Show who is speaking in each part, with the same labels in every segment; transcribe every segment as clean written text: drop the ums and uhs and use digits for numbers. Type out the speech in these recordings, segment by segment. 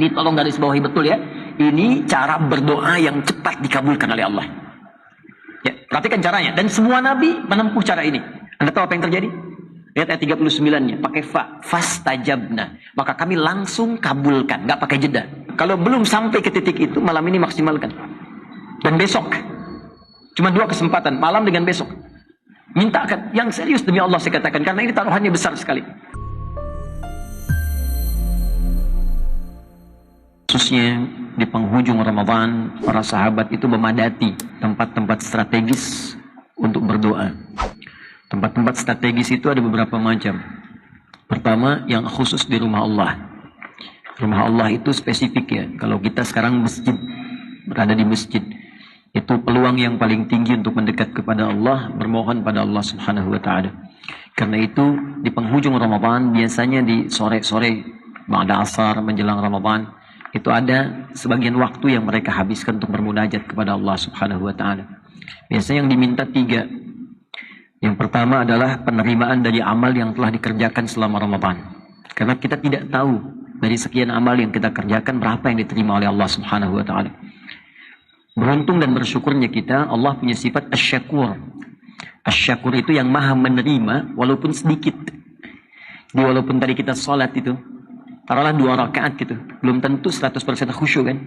Speaker 1: Ini tolong garis bawahi betul ya. Ini cara berdoa yang cepat dikabulkan oleh Allah. Ya, perhatikan caranya. Dan semua nabi menempuh cara ini. Anda tahu apa yang terjadi? Lihat ayat 39-nya. Pakai fa. Fastajabna. Maka kami langsung kabulkan. Nggak pakai jeda. Kalau belum sampai ke titik itu, malam ini maksimalkan. Dan besok. Cuma 2 kesempatan. Malam dengan besok. Mintakan. Yang serius demi Allah saya katakan. Karena ini taruhannya besar sekali. Khususnya di penghujung Ramadan, para sahabat itu memadati tempat-tempat strategis untuk berdoa. Tempat-tempat strategis itu ada beberapa macam. Pertama, yang khusus di rumah Allah. Rumah Allah itu spesifik ya. Kalau kita sekarang masjid, berada di masjid, itu peluang yang paling tinggi untuk mendekat kepada Allah, bermohon pada Allah Subhanahu wa Ta'ala. Karena itu di penghujung Ramadan, biasanya di sore-sore, ba'da asar menjelang Ramadan, itu ada sebagian waktu yang mereka habiskan untuk bermunajat kepada Allah Subhanahu wa Ta'ala. Biasanya yang diminta 3. Yang pertama adalah penerimaan dari amal yang telah dikerjakan selama Ramadan. Karena kita tidak tahu dari sekian amal yang kita kerjakan berapa yang diterima oleh Allah Subhanahu wa Ta'ala. Beruntung dan bersyukurnya kita, Allah punya sifat asy-syakur. Asy-syakur itu yang maha menerima walaupun sedikit. Walaupun tadi kita sholat itu, taruhlah 2 rakaat gitu, belum tentu 100% khusyuk kan.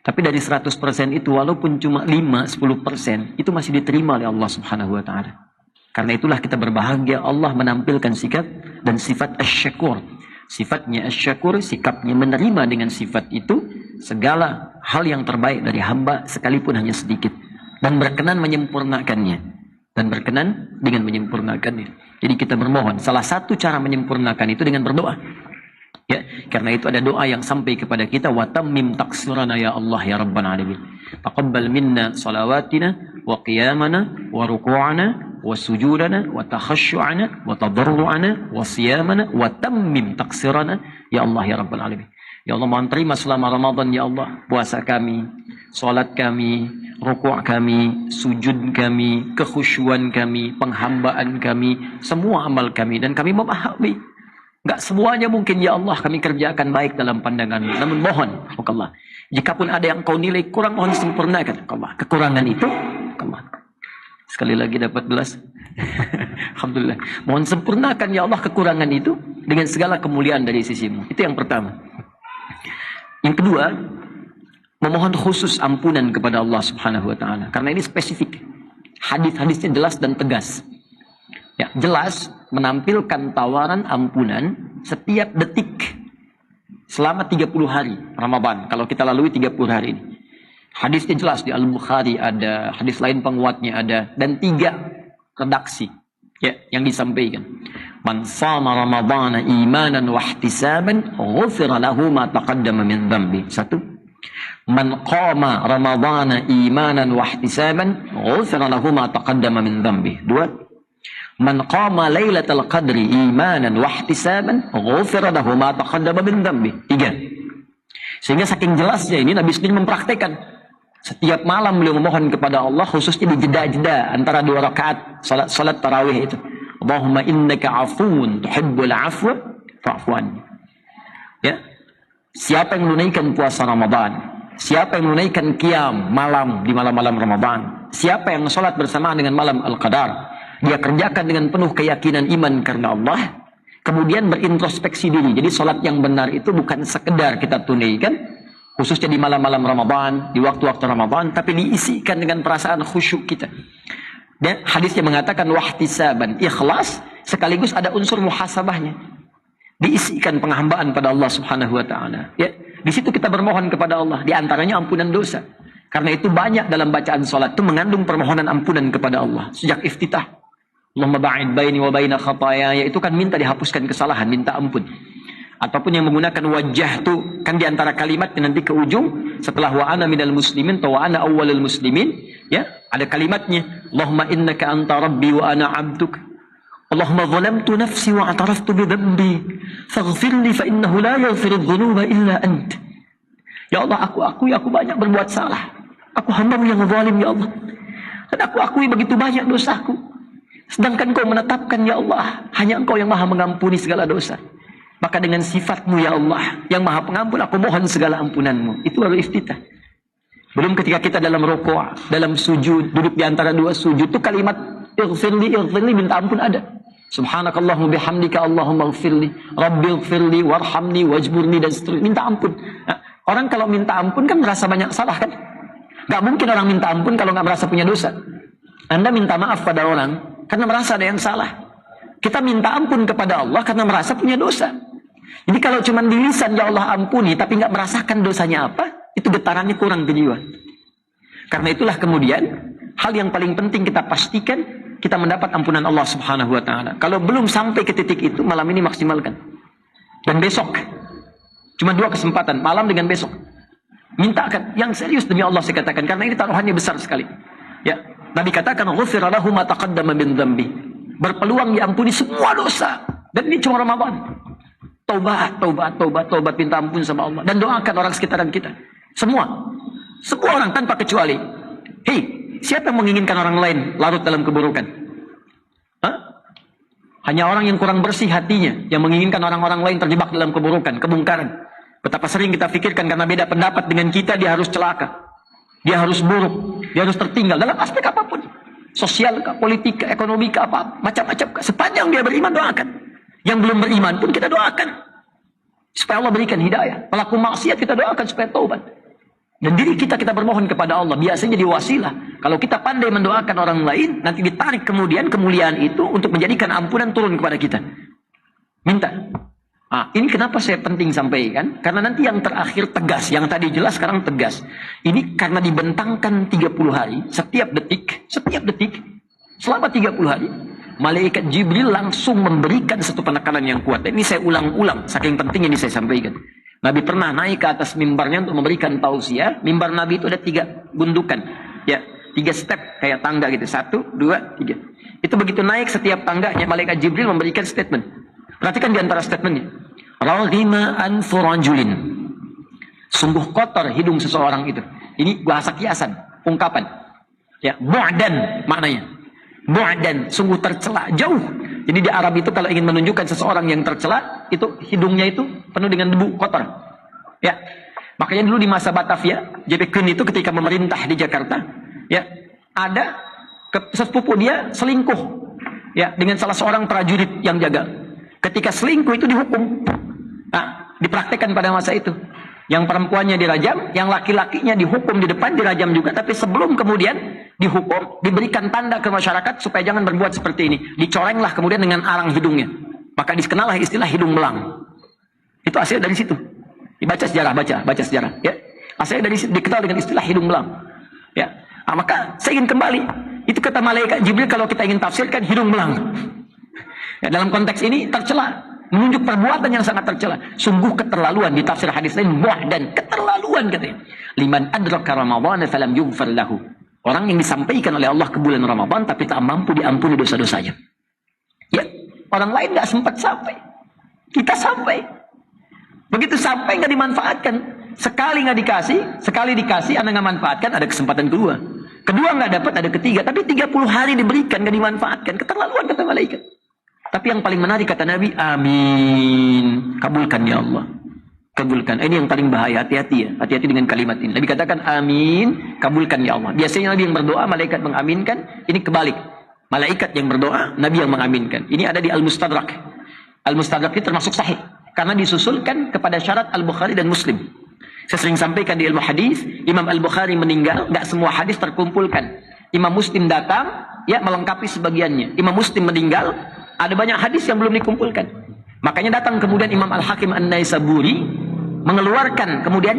Speaker 1: Tapi dari 100% itu walaupun cuma 5-10% itu masih diterima oleh Allah Subhanahu wa Ta'ala. Karena itulah kita berbahagia Allah menampilkan sikap dan sifat asy-syakur. Sifatnya asy-syakur, sikapnya menerima dengan sifat itu segala hal yang terbaik dari hamba sekalipun hanya sedikit, dan berkenan menyempurnakannya, dan berkenan dengan menyempurnakannya. Jadi kita bermohon, salah satu cara menyempurnakan itu dengan berdoa. Ya, karena itu ada doa yang sampai kepada kita, wa tammim taqsirana ya Allah ya rabbal alamin. Taqabbal minna salawatina wa qiyamana wa ruku'ana wa sujudana wa takhasyu'ana wa tadarru'ana wa siyamana wa tammim taqsirana ya Allah ya rabbal alamin. Ya Allah, mohon terima selama Ramadan ya Allah, puasa kami, salat kami, rukuk kami, sujud kami, kekhusyuan kami, penghambaan kami, semua amal kami, dan kami memahami enggak semuanya mungkin ya Allah kami kerjakan baik dalam pandangan-Mu. Namun mohon Allah, jikapun ada yang Kau nilai kurang, mohon sempurnakan Allah. Kekurangan itu Allah. Sekali lagi dapat belas. Alhamdulillah. Mohon sempurnakan ya Allah kekurangan itu dengan segala kemuliaan dari sisi-Mu. Itu yang pertama. Yang kedua, memohon khusus ampunan kepada Allah Subhanahu wa Ta'ala. Karena ini spesifik. Hadis-hadisnya jelas dan tegas. Ya, jelas menampilkan tawaran ampunan setiap detik selama 30 hari Ramadan. Kalau kita lalui 30 hari ini. Hadisnya jelas di Al-Bukhari ada, hadis lain penguatnya ada, dan 3 redaksi ya yang disampaikan. Man shama Ramadhana imanan wa ihtisaban ghufira lahu ma taqaddama min dhanbi. 1. Man qama Ramadhana imanan wa ihtisaban ghufira lahu ma taqaddama min dhanbi. 2. Man qama lailatul qadri imanan wa ihtisaban ghufira lahu ma taqaddama min dhanbi. 3. Sehingga saking jelasnya ini Nabi sendiri mempraktekkan. Setiap malam beliau memohon kepada Allah, khususnya di jeda-jeda antara 2 rakaat salat tarawih itu. Allahumma innaka afuwun tuhibbul afwa fa'fu anni. Ya. Siapa yang menunaikan puasa Ramadan, siapa yang menunaikan qiyam malam di malam-malam Ramadan, siapa yang salat bersamaan dengan malam Al-Qadar, dia kerjakan dengan penuh keyakinan iman karena Allah, kemudian berintrospeksi diri. Jadi sholat yang benar itu bukan sekedar kita tunaikan, khususnya di malam-malam Ramadan, di waktu-waktu Ramadan, tapi diisikan dengan perasaan khusyuk kita. Dan hadisnya mengatakan wahtisaban, ikhlas, sekaligus ada unsur muhasabahnya. Diisikan penghambaan pada Allah Subhanahu wa Ta'ala. Ya, di situ kita bermohon kepada Allah, di antaranya ampunan dosa. Karena itu banyak dalam bacaan sholat itu mengandung permohonan ampunan kepada Allah sejak iftitah. Allahumma ba'id baini wa baina khataaya, itu kan minta dihapuskan kesalahan, minta ampun. Ataupun yang menggunakan wajah itu kan di antara kalimat nanti ke ujung setelah wa ana minal muslimin atau wa ana awwalul muslimin, ya, ada kalimatnya Allahumma innaka anta rabbi wa ana 'abduk. Allahumma zalamtu nafsi wa ataraftu bi dhanbi faghfirli fa innahu la yaghfiru dhunuba illa ant. Ya Allah, aku akui aku banyak berbuat salah. Aku hamba-Mu yang zalim ya Allah. Dan aku akui begitu banyak dosaku. Sedangkan Kau menetapkan ya Allah, hanya Engkau yang maha mengampuni segala dosa. Maka dengan sifatmu ya Allah yang maha pengampun, aku mohon segala ampunanmu. Itu baru iftitah. Belum ketika kita dalam rukuk, dalam sujud, duduk di antara dua sujud, itu kalimat ighfirli, minta ampun ada. Subhanakallahumma bihamdika Allahumma ighfirli, Rabbi ighfirli, warhamni, wajburni, dan seterusnya. Minta ampun. Nah, orang kalau minta ampun kan merasa banyak salah kan? Gak mungkin orang minta ampun kalau gak merasa punya dosa. Anda minta maaf pada orang karena merasa ada yang salah. Kita minta ampun kepada Allah karena merasa punya dosa. Jadi kalau cuma di lisan ya Allah ampuni tapi nggak merasakan dosanya apa, itu getarannya kurang ke jiwa. Karena itulah kemudian hal yang paling penting kita pastikan kita mendapat ampunan Allah Subhanahu wa taala. Kalau belum sampai ke titik itu, malam ini maksimalkan. Dan besok. Cuma 2 kesempatan, malam dengan besok. Mintakan yang serius demi Allah saya katakan karena ini taruhannya besar sekali. Ya, Nabi katakan ghufira lahu ma taqaddama min dzambi. Berpeluang diampuni semua dosa. Dan ini cuma Ramadan. Taubat, minta ampun sama Allah. Dan doakan orang sekitaran kita. Semua orang tanpa kecuali. Hei, siapa yang menginginkan orang lain larut dalam keburukan? Hah? Hanya orang yang kurang bersih hatinya yang menginginkan orang-orang lain terjebak dalam keburukan, kemungkaran. Betapa sering kita pikirkan karena beda pendapat dengan kita, dia harus celaka. Dia harus buruk. Dia harus tertinggal dalam aspek apapun. Sosial, politik, ekonomi, apa, macam-macam. Sepanjang dia beriman, doakan. Yang belum beriman pun kita doakan supaya Allah berikan hidayah. Pelaku maksiat kita doakan supaya taubat. Dan diri kita bermohon kepada Allah. Biasanya jadi wasilah. Kalau kita pandai mendoakan orang lain, nanti ditarik kemudian kemuliaan itu untuk menjadikan ampunan turun kepada kita. Minta. Ini kenapa saya penting sampaikan? Karena nanti yang terakhir tegas. Yang tadi jelas sekarang tegas. Ini karena dibentangkan 30 hari. Setiap detik. Selama 30 hari. Malaikat Jibril langsung memberikan satu penekanan yang kuat. Ini saya ulang-ulang, saking pentingnya ini saya sampaikan. Nabi pernah naik ke atas mimbarnya untuk memberikan tausiah. Mimbar Nabi itu ada 3 gundukan. Ya, 3 step kayak tangga gitu. 1, 2, 3. Itu begitu naik setiap tangganya, Malaikat Jibril memberikan statement. Perhatikan di antara statementnya. Raghima anfu rajulin. Sungguh kotor hidung seseorang itu. Ini bahasa kiasan, ungkapan. Ya, bu'dan maknanya. Bu'dan, sungguh tercela, jauh. Jadi di Arab itu kalau ingin menunjukkan seseorang yang tercela, itu hidungnya itu penuh dengan debu kotor. Ya. Makanya dulu di masa Batavia, JP Kuhn itu ketika memerintah di Jakarta, ya, ada sepupu dia selingkuh, ya, dengan salah seorang prajurit yang jaga. Ketika selingkuh itu dihukum. Nah, dipraktekkan pada masa itu. Yang perempuannya dirajam, yang laki-lakinya dihukum di depan, dirajam juga. Tapi sebelum kemudian dihukum, diberikan tanda ke masyarakat supaya jangan berbuat seperti ini. Dicorenglah kemudian dengan arang hidungnya. Maka dikenallah istilah hidung belang. Itu hasil dari situ. Dibaca sejarah, baca sejarah. Ya. Hasilnya dari situ dikenal dengan istilah hidung belang. Ya. Maka saya ingin kembali. Itu kata Malaikat Jibril kalau kita ingin tafsirkan hidung belang. Ya, dalam konteks ini tercela. Menunjuk perbuatan yang sangat tercela. Sungguh keterlaluan di tafsir hadis lain. Dan keterlaluan katanya. Liman adraka Ramadhan falam yughfar lahu. Orang yang disampaikan oleh Allah ke bulan Ramadan tapi tak mampu diampuni dosa-dosanya. Ya, orang lain gak sempat sampai. Kita sampai. Begitu sampai gak dimanfaatkan. Sekali gak dikasih, sekali dikasih Anda gak manfaatkan, ada kesempatan kedua. Kedua gak dapat, ada ketiga. Tapi 30 hari diberikan gak dimanfaatkan. Keterlaluan kata malaikat. Tapi yang paling menarik kata Nabi, amin. Kabulkan ya Allah. Kabulkan. Ini yang paling bahaya. Hati-hati ya. Hati-hati dengan kalimat ini. Nabi katakan amin. Kabulkan ya Allah. Biasanya Nabi yang berdoa, malaikat mengaminkan. Ini kebalik. Malaikat yang berdoa, Nabi yang mengaminkan. Ini ada di Al-Mustadrak. Al-Mustadrak ini termasuk sahih. Karena disusulkan kepada syarat Al-Bukhari dan Muslim. Saya sering sampaikan di ilmu hadis, Imam Al-Bukhari meninggal, gak semua hadis terkumpulkan. Imam Muslim datang, ya melengkapi sebagiannya. Imam Muslim meninggal, ada banyak hadis yang belum dikumpulkan. Makanya datang kemudian Imam Al-Hakim An-Naisaburi mengeluarkan kemudian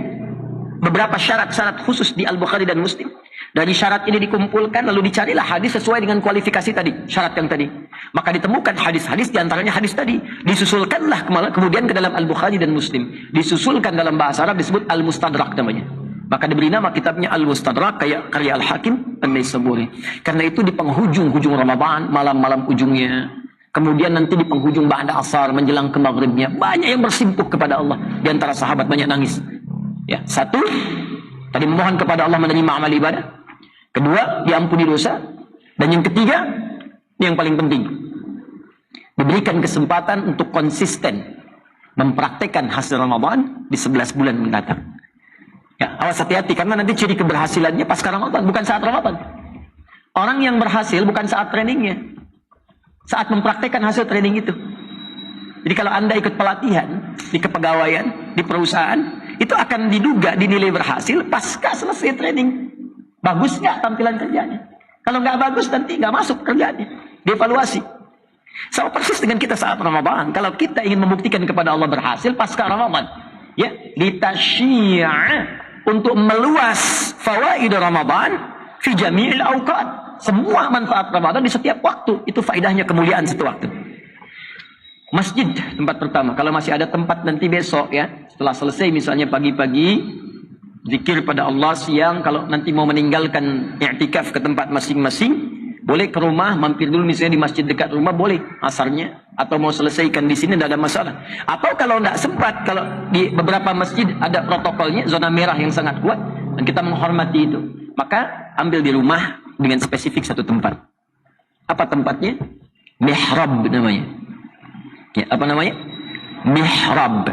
Speaker 1: beberapa syarat-syarat khusus di Al-Bukhari dan Muslim. Dari syarat ini dikumpulkan lalu dicarilah hadis sesuai dengan kualifikasi tadi, syarat yang tadi. Maka ditemukan hadis-hadis diantaranya hadis tadi. Disusulkanlah kemudian ke dalam Al-Bukhari dan Muslim. Disusulkan dalam bahasa Arab disebut Al-Mustadrak namanya. Maka diberi nama kitabnya Al-Mustadrak kayak karya Al-Hakim An-Naisaburi. Karena itu di penghujung-hujung Ramadan, malam-malam ujungnya. Kemudian nanti di penghujung ba'da asar menjelang ke maghribnya banyak yang bersimpuh kepada Allah. Di antara sahabat banyak nangis. Ya, satu, tadi memohon kepada Allah menerima amal ibadah. Kedua, diampuni dosa. Dan yang ketiga, ini yang paling penting. Diberikan kesempatan untuk konsisten mempraktekkan hasil Ramadan di 11 bulan mendatang. Ya, awas hati-hati karena nanti ciri keberhasilannya pasca Ramadan, bukan saat Ramadan. Orang yang berhasil bukan saat trainingnya, saat mempraktekkan hasil training itu. Jadi kalau Anda ikut pelatihan di kepegawaian, di perusahaan, itu akan diduga dinilai berhasil pasca selesai training. Bagus nggak tampilan kerjanya? Kalau nggak bagus nanti nggak masuk kerjanya, dievaluasi. Sama persis dengan kita saat Ramadan. Kalau kita ingin membuktikan kepada Allah berhasil pasca Ramadan, ya, litasyi'a, untuk meluas fawaid Ramadan fi jami'il awqat. Semua manfaat Ramadan di setiap waktu. Itu faedahnya kemuliaan satu waktu. Masjid tempat pertama. Kalau masih ada tempat nanti besok ya, setelah selesai misalnya pagi-pagi zikir pada Allah, siang kalau nanti mau meninggalkan i'tikaf ke tempat masing-masing, boleh ke rumah, mampir dulu misalnya di masjid dekat rumah, boleh asarnya, atau mau selesaikan di sini tidak ada masalah. Atau kalau tidak sempat, kalau di beberapa masjid ada protokolnya, zona merah yang sangat kuat dan kita menghormati itu, maka ambil di rumah dengan spesifik satu tempat. Apa tempatnya? Mihrab namanya. Ya, apa namanya? Mihrab.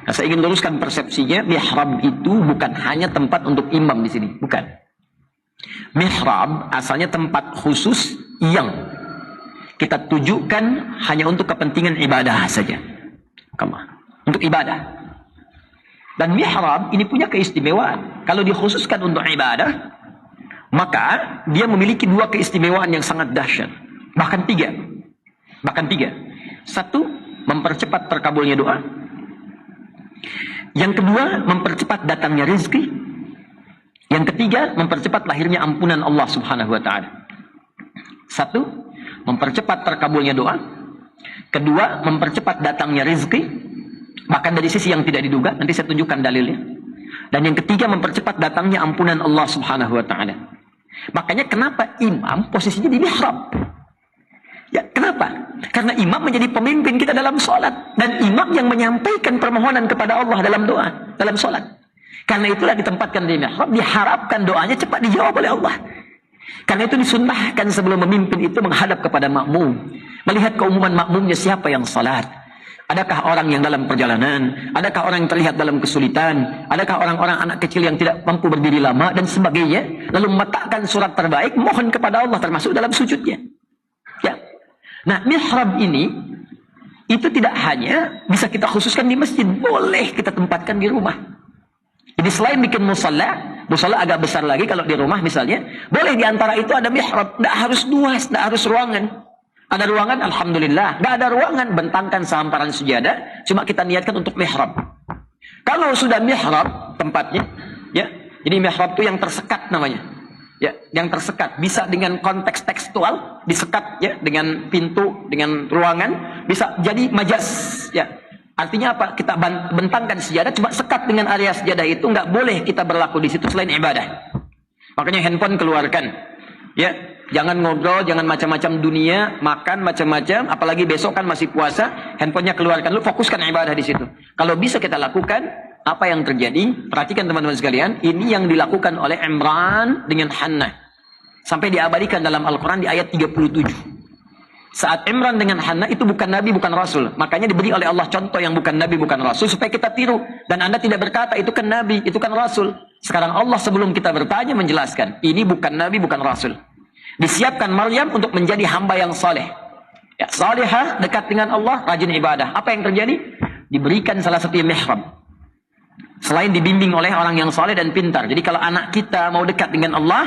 Speaker 1: Nah, saya ingin luruskan persepsinya, mihrab itu bukan hanya tempat untuk imam di sini, bukan. Mihrab asalnya tempat khusus yang kita tujukan hanya untuk kepentingan ibadah saja. Untuk ibadah. Dan mihrab ini punya keistimewaan. Kalau dikhususkan untuk ibadah, maka dia memiliki dua keistimewaan yang sangat dahsyat. Bahkan tiga. Satu, mempercepat terkabulnya doa. Yang kedua, mempercepat datangnya rezeki. Yang ketiga, mempercepat lahirnya ampunan Allah Subhanahu wa ta'ala. Satu, mempercepat terkabulnya doa. Kedua, mempercepat datangnya rezeki. Bahkan dari sisi yang tidak diduga, nanti saya tunjukkan dalilnya. Dan yang ketiga, mempercepat datangnya ampunan Allah Subhanahu wa ta'ala. Makanya kenapa imam posisinya di mihrab? Ya, kenapa? Karena imam menjadi pemimpin kita dalam sholat. Dan imam yang menyampaikan permohonan kepada Allah dalam doa, dalam sholat. Karena itulah ditempatkan di mihrab, diharapkan doanya cepat dijawab oleh Allah. Karena itu disunnahkan sebelum memimpin itu menghadap kepada makmum. Melihat keumuman makmumnya siapa yang sholat. Adakah orang yang dalam perjalanan? Adakah orang yang terlihat dalam kesulitan? Adakah orang-orang anak kecil yang tidak mampu berdiri lama dan sebagainya? Lalu meletakkan surat terbaik, mohon kepada Allah termasuk dalam sujudnya. Ya. Nah, mihrab ini itu tidak hanya bisa kita khususkan di masjid, boleh kita tempatkan di rumah. Jadi selain bikin musalla agak besar lagi kalau di rumah misalnya, boleh di antara itu ada mihrab, tidak harus luas, tidak harus ruangan. Ada ruangan, alhamdulillah. Nggak ada ruangan, bentangkan sehamparan sejadah. Cuma kita niatkan untuk mihrab. Kalau sudah mihrab tempatnya, ya, jadi mihrab itu yang tersekat namanya. Ya, yang tersekat. Bisa dengan konteks tekstual, disekat ya, dengan pintu, dengan ruangan. Bisa jadi majas. Ya. Artinya apa? Kita bentangkan sejadah, cuma sekat dengan area sejadah itu. Nggak boleh kita berlaku di situ selain ibadah. Makanya handphone keluarkan. Ya. Jangan ngobrol, jangan macam-macam dunia, makan macam-macam, apalagi besok kan masih puasa, handphonenya keluarkan, lu fokuskan ibadah di situ. Kalau bisa kita lakukan, apa yang terjadi? Perhatikan teman-teman sekalian, ini yang dilakukan oleh Imran dengan Hannah. Sampai diabadikan dalam Al-Quran di ayat 37. Saat Imran dengan Hannah itu bukan Nabi, bukan Rasul. Makanya diberi oleh Allah contoh yang bukan Nabi, bukan Rasul, supaya kita tiru. Dan Anda tidak berkata, itu kan Nabi, itu kan Rasul. Sekarang Allah sebelum kita bertanya menjelaskan, ini bukan Nabi, bukan Rasul. Disiapkan Maryam untuk menjadi hamba yang saleh. Ya, salihah, dekat dengan Allah, rajin ibadah. Apa yang terjadi? Diberikan salah satu mihrab. Selain dibimbing oleh orang yang saleh dan pintar. Jadi kalau anak kita mau dekat dengan Allah,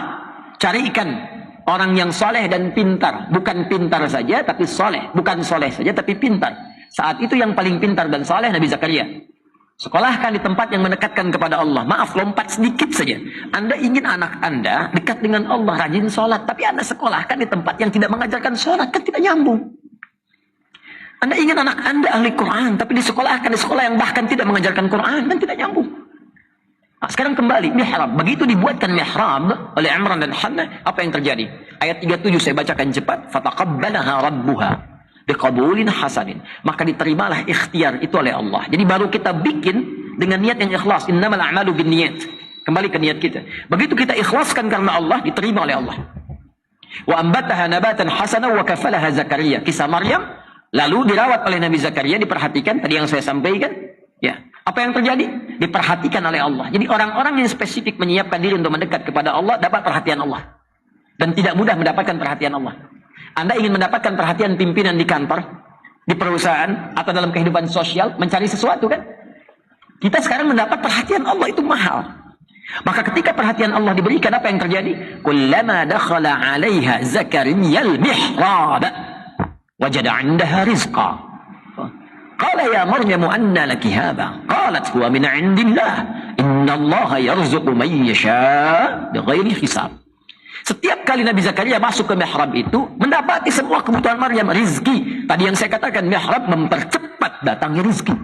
Speaker 1: carikan orang yang saleh dan pintar. Bukan pintar saja, tapi saleh. Bukan saleh saja, tapi pintar. Saat itu yang paling pintar dan saleh Nabi Zakaria. Sekolahkan di tempat yang mendekatkan kepada Allah. Maaf, lompat sedikit saja. Anda ingin anak Anda dekat dengan Allah, rajin sholat. Tapi Anda sekolahkan di tempat yang tidak mengajarkan sholat. Kan tidak nyambung. Anda ingin anak Anda ahli Quran. Tapi disekolahkan di sekolah yang bahkan tidak mengajarkan Quran. Kan tidak nyambung. Nah, sekarang kembali, mihrab. Begitu dibuatkan mihrab oleh Imran dan Hannah, apa yang terjadi? Ayat 37 saya bacakan cepat. Fataqabbalaha rabbuha biqabulin hasanin, maka diterimalah ikhtiar itu oleh Allah. Jadi baru kita bikin dengan niat yang ikhlas. Innamal a'malu binniyat. Kembali ke niat kita. Begitu kita ikhlaskan karena Allah, diterima oleh Allah. Wa ambataha nabatan hasana wa kafalaha Zakaria. Kisah Maryam, Lalu dirawat oleh Nabi Zakaria, diperhatikan tadi yang saya sampaikan. Ya, apa yang terjadi? Diperhatikan oleh Allah. Jadi orang-orang yang spesifik menyiapkan diri untuk mendekat kepada Allah dapat perhatian Allah. Dan tidak mudah mendapatkan perhatian Allah. Anda ingin mendapatkan perhatian pimpinan di kantor, di perusahaan, atau dalam kehidupan sosial, mencari sesuatu kan? Kita sekarang mendapat perhatian Allah itu mahal. Maka ketika perhatian Allah diberikan, apa yang terjadi? Kullama dakhala 'alaiha Zakariyal mihrab wajada 'indaha rizqa. Qala ya Maryam anna laki hadha? Qalat huwa min 'indillah. Innallaha yarzuqu man yasha' bighairi hisab. Setiap kali Nabi Zakaria masuk ke mihrab itu, mendapati semua kebutuhan Maryam, rizki. Tadi yang saya katakan, mihrab mempercepat datangnya rizki.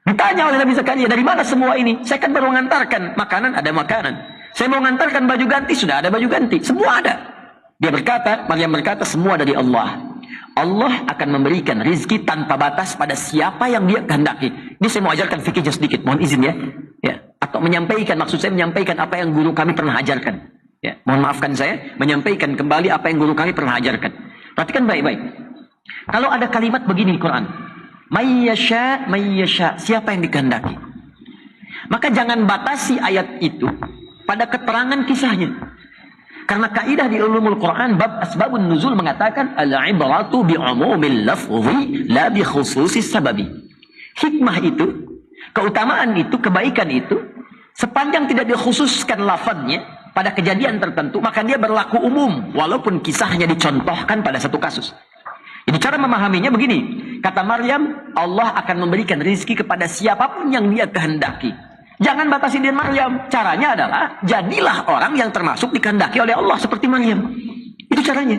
Speaker 1: Ditanya oleh Nabi Zakaria, dari mana semua ini? Saya kan baru mengantarkan makanan, ada makanan. Saya mau mengantarkan baju ganti, sudah ada baju ganti. Semua ada. Dia berkata, Maryam berkata, semua dari Allah. Allah akan memberikan rizki tanpa batas pada siapa yang dia kehendaki. Ini saya mau ajarkan fikihnya sedikit, mohon izin ya. Atau menyampaikan, maksud saya menyampaikan apa yang guru kami pernah ajarkan. Ya, mohon maafkan saya, menyampaikan kembali apa yang guru kami pernah ajarkan. Perhatikan baik-baik. Kalau ada kalimat begini di Quran, mayyasha, mayyasha, siapa yang dikehendaki. Maka jangan batasi ayat itu pada keterangan kisahnya. Karena kaidah di ulumul Quran bab asbabun nuzul mengatakan al-ibratu bi'umumil lafzi la bi khususis sababi. Hikmah itu, keutamaan itu, kebaikan itu sepanjang tidak dikhususkan lafadznya pada kejadian tertentu, maka dia berlaku umum walaupun kisahnya dicontohkan pada satu kasus. Jadi cara memahaminya begini, kata Maryam, Allah akan memberikan rizki kepada siapapun yang dia kehendaki. Jangan batasi dengan Maryam. Caranya adalah, jadilah orang yang termasuk dikehendaki oleh Allah seperti Maryam. Itu caranya.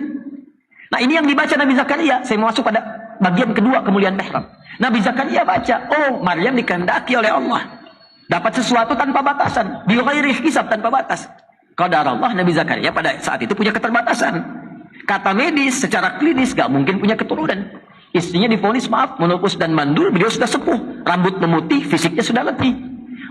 Speaker 1: Nah ini yang dibaca Nabi Zakaria. Saya mau masuk pada bagian kedua kemuliaan mihrab. Nabi Zakaria baca, oh Maryam dikehendaki oleh Allah. Dapat sesuatu tanpa batasan. Bi ghairi hisab, tanpa batas. Qadar Allah, Nabi Zakaria pada saat itu punya keterbatasan. Kata medis, secara klinis gak mungkin punya keturunan. Istrinya divonis maaf, menopause dan mandul, beliau sudah sepuh. Rambut memutih, fisiknya sudah letih.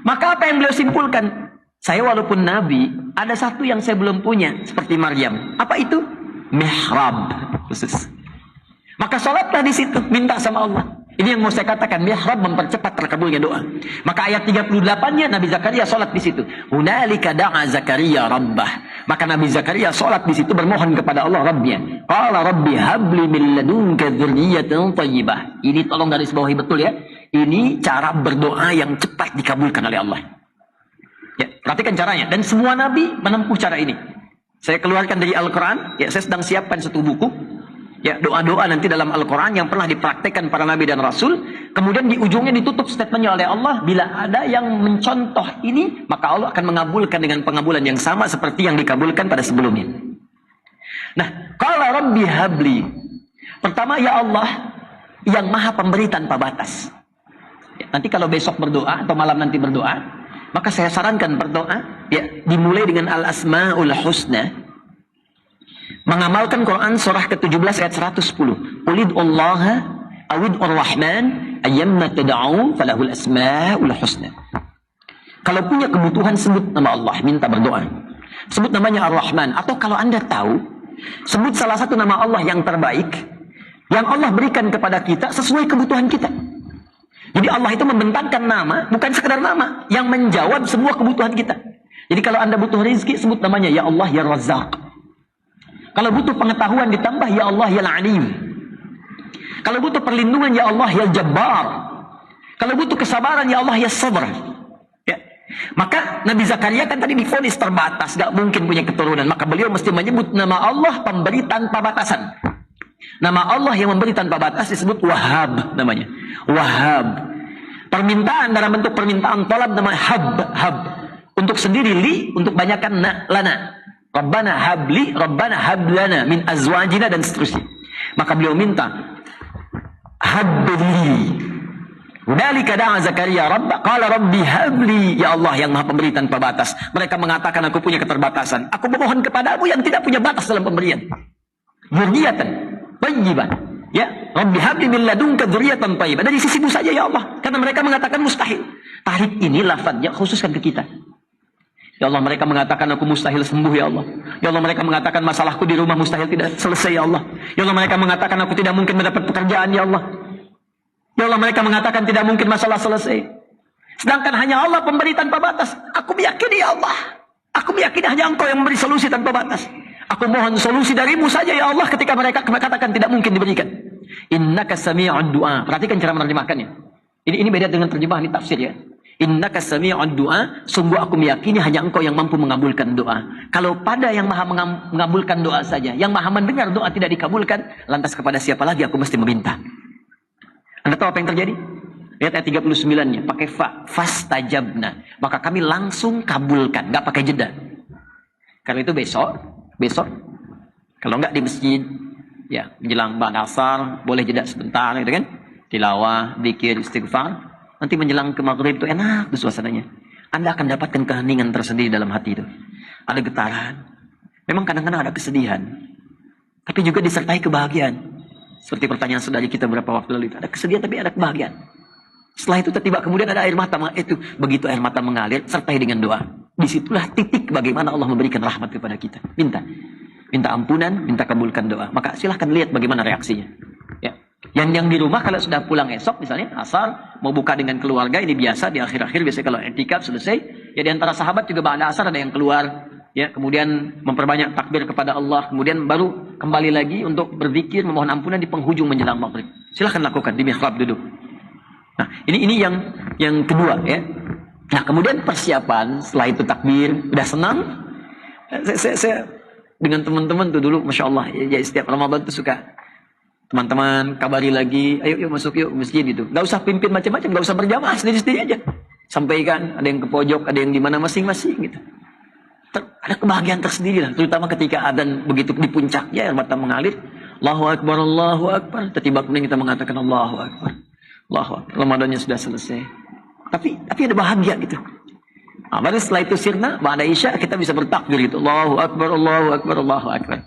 Speaker 1: Maka apa yang beliau simpulkan? Saya walaupun nabi, ada satu yang saya belum punya, seperti Maryam. Apa itu? Mihrab khusus. Maka sholatlah di situ, minta sama Allah. Ini yang mau saya katakan, mihrab mempercepat terkabulnya doa. Maka ayat 38-nya Nabi Zakaria sholat di situ. Hunalika da'a Zakaria rabbah. Maka Nabi Zakaria sholat di situ bermohon kepada Allah Rabbnya. Qala Rabbi habli min ladunka dzurriyyatan thayyibah. Ini tolong garis bawahi betul ya. Ini cara berdoa yang cepat dikabulkan oleh Allah. Ya, perhatikan caranya. Dan semua nabi menempuh cara ini. Saya keluarkan dari Al-Quran. Ya, saya sedang siapkan satu buku. Ya, doa-doa nanti dalam Al-Quran yang pernah dipraktekkan para nabi dan rasul. Kemudian di ujungnya ditutup statementnya oleh Allah. Bila ada yang mencontoh ini, maka Allah akan mengabulkan dengan pengabulan yang sama seperti yang dikabulkan pada sebelumnya. Nah, qala Rabbi habli. Pertama, ya Allah yang maha pemberi tanpa batas. Ya, nanti kalau besok berdoa atau malam nanti berdoa, maka saya sarankan berdoa ya dimulai dengan al-asmaul husna. Mengamalkan Quran surah ke-17 ayat 110. Qulid'ullaha awid'ur rahman ayyamma tad'u falahul asmaul husna. Kalau punya kebutuhan sebut nama Allah, minta berdoa. Sebut namanya Ar-Rahman, atau kalau Anda tahu, sebut salah satu nama Allah yang terbaik yang Allah berikan kepada kita sesuai kebutuhan kita. Jadi Allah itu membentangkan nama, bukan sekedar nama, yang menjawab semua kebutuhan kita. Jadi kalau Anda butuh rezeki, sebut namanya, ya Allah ya Razzaq. Kalau butuh pengetahuan ditambah, ya Allah ya Alim. Kalau butuh perlindungan, ya Allah ya Jabbar. Kalau butuh kesabaran, ya Allah ya Sabr. Ya. Maka Nabi Zakaria kan tadi divonis terbatas, gak mungkin punya keturunan. Maka beliau mesti menyebut nama Allah pemberi tanpa batasan. Nama Allah yang memberi tanpa batas disebut Wahhab namanya. Wahhab. Permintaan dalam bentuk permintaan tolab namanya hab. Untuk sendiri li, untuk banyakkan lana. Rabbana habli, Rabbana hablana min azwajina dan seterusnya. Maka beliau minta habli. Dzalika da'a Zakaria rabba qala rabbi habli, ya Allah yang Maha pemberi tanpa batas. Mereka mengatakan aku punya keterbatasan. Aku memohon kepadamu yang tidak punya batas dalam pemberian. Dzurriyyatan thayyibah. Ya, Rabbi habli min ladunka dzurriyyatan thayyibah. Dari sisimu saja ya Allah. Karena mereka mengatakan mustahil. Tahrif ini lafadznya khususkan ke kita. Ya Allah, mereka mengatakan aku mustahil sembuh ya Allah. Ya Allah, mereka mengatakan masalahku di rumah mustahil tidak selesai ya Allah. Ya Allah, mereka mengatakan aku tidak mungkin mendapat pekerjaan ya Allah. Ya Allah, mereka mengatakan tidak mungkin masalah selesai. Sedangkan hanya Allah pemberi tanpa batas. Aku meyakini ya Allah. Aku meyakini hanya Engkau yang memberi solusi tanpa batas. Aku mohon solusi darimu saja ya Allah ketika mereka katakan tidak mungkin diberikan. Innaka sami'ud du'a. Perhatikan cara menerjemahkannya. Ini beda dengan terjemahan di tafsir ya. Innaka sami'ud du'a. Sungguh aku meyakini hanya Engkau yang mampu mengabulkan doa. Kalau pada yang maha mengabulkan doa saja, yang maha mendengar doa tidak dikabulkan, lantas kepada siapa lagi aku mesti meminta? Anda tahu apa yang terjadi? Lihat ayat 39-nya, pakai fastajabna. Maka kami langsung kabulkan, nggak pakai jeda. Karena itu besok, kalau nggak di masjid, ya menjelang ba'da asar, boleh jeda sebentar, gitu kan? Tilawah, zikir, istighfar. Nanti menjelang ke maghrib itu enak tuh suasananya. Anda akan dapatkan keheningan tersendiri dalam hati itu. Ada getaran. Memang kadang-kadang ada kesedihan. Tapi juga disertai kebahagiaan. Seperti pertanyaan saudari kita beberapa waktu lalu itu. Ada kesedihan tapi ada kebahagiaan. Setelah itu tiba kemudian ada air mata. Begitu air mata mengalir, sertai dengan doa. Disitulah titik bagaimana Allah memberikan rahmat kepada kita. Minta ampunan, minta kabulkan doa. Maka silahkan lihat bagaimana reaksinya. Ya. Yang di rumah kalau sudah pulang esok misalnya asar mau buka dengan keluarga, ini biasa di akhir-akhir biasanya kalau i'tikaf selesai ya, di antara sahabat juga ba'da asar ada yang keluar ya, kemudian memperbanyak takbir kepada Allah, kemudian baru kembali lagi untuk berzikir memohon ampunan di penghujung menjelang maghrib. Silahkan lakukan di mihrab duduk. Nah ini yang kedua ya. Nah kemudian persiapan setelah itu takbir udah senang. Saya dengan teman-teman tuh dulu masya Allah ya, setiap Ramadan tuh suka teman-teman kabari lagi, ayo yuk masuk yuk masjid gitu. Gak usah pimpin macam-macam, gak usah berjamaah, sendiri-sendiri aja. Sampaikan, ada yang ke pojok, ada yang di mana masing-masing gitu. Ada kebahagiaan tersendiri lah, terutama ketika adzan begitu di puncaknya, air mata mengalir, Allahu Akbar, Allahu Akbar. Tiba-tiba kemudian kita mengatakan Allahu Akbar, Allahu Akbar. Ramadannya sudah selesai. Tapi ada bahagia gitu. Nah, baru setelah itu sirna, ba'da isya kita bisa bertakbir gitu. Allahu Akbar, Allahu Akbar, Allahu Akbar.